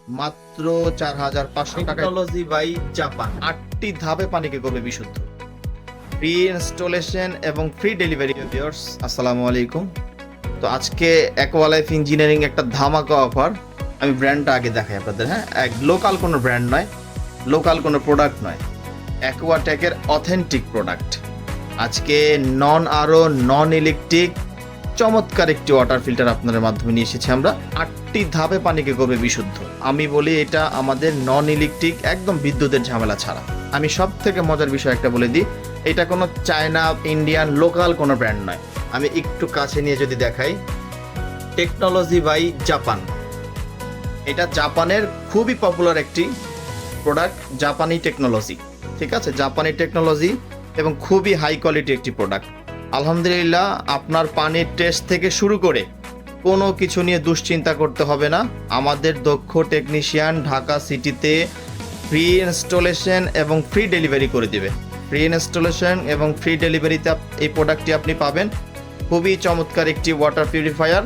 মাত্র 4,500 টাকা। Technology by Japan 8টি ধাপে পানিকে করবে বিশুদ্ধ। ফ্রি ইনস্টলেশন এবং ফ্রি ডেলিভারি। ভিউয়ার্স আসসালামু আলাইকুম। তো আজকে অ্যাকোয়ালাইফ ইঞ্জিনিয়ারিং একটা ধামাকা অফার। আমি ব্র্যান্ডটা আগে দেখাই আপনাদের। হ্যাঁ, এক লোকাল কোনো ব্র্যান্ড নয়, লোকাল কোনো প্রোডাক্ট নয়, অ্যাকোয়াটেকের অথেন্টিক প্রোডাক্ট। আজকে নন ইলেকট্রিক চমৎকার একটি ওয়াটার ফিল্টার আপনাদের মাধ্যমে নিয়ে এসেছি আমরা। 8টি ধাপে পানিকে করবে বিশুদ্ধ। আমি বলি এটা আমাদের নন ইলেকট্রিক, একদম বিদ্যুতের ঝামেলা ছাড়া। আমি সব থেকে মজার বিষয় একটা বলে দিই, এটা কোনো চায়না, ইন্ডিয়ান, লোকাল কোনো ব্র্যান্ড নয়। আমি একটু কাছে নিয়ে যদি দেখাই, টেকনোলজি বাই জাপান। এটা জাপানের খুবই পপুলার একটি প্রোডাক্ট, জাপানি টেকনোলজি। ঠিক আছে, জাপানি টেকনোলজি এবং খুবই হাই কোয়ালিটি একটি প্রোডাক্ট। আলহামদুলিল্লাহ, আপনার পানির টেস্ট থেকে শুরু করে কোনো কিছু নিয়ে দুশ্চিন্তা করতে হবে না। আমাদের দক্ষ টেকনিশিয়ান ঢাকা সিটিতে ফ্রি ইনস্টলেশন এবং ফ্রি ডেলিভারি করে দিবে। ফ্রি ইনস্টলেশন এবং ফ্রি ডেলিভারিতে এই প্রোডাক্টটি আপনি পাবেন। খুবই চমৎকার একটি ওয়াটার পিউরিফায়ার,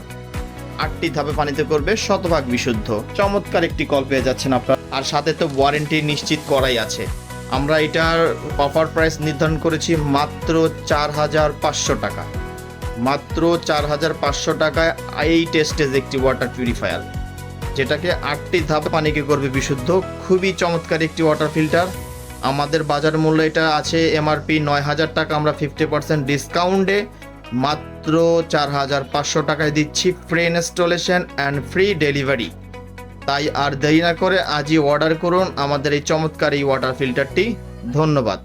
8টি ধাপে পানিতে করবে, শতভাগ বিশুদ্ধ। চমৎকার একটি কল পেয়ে যাচ্ছেন আপনার, আর সাথে তো ওয়ারেন্টি নিশ্চিত করাই আছে। আমরা এটার অফার প্রাইস নির্ধারণ করেছি মাত্র 4,500 টাকা। মাত্র 4,500 টাকায় এই টেস্টেজ একটি ওয়াটার পিউরিফায়ার, যেটাকে 8টি ধাপে পানিকে করবে বিশুদ্ধ। খুবই চমৎকার একটি ওয়াটার ফিল্টার। আমাদের বাজার মূল্য এটা আছে এমআরপি 9,000 টাকা। আমরা 50% ডিসকাউন্টে মাত্র 4,500 টাকায় দিচ্ছি free installation and free delivery. তাই আর দেরি না করে আজই অর্ডার করুন আমাদের এই চমৎকার এই ওয়াটার ফিল্টারটি। ধন্যবাদ।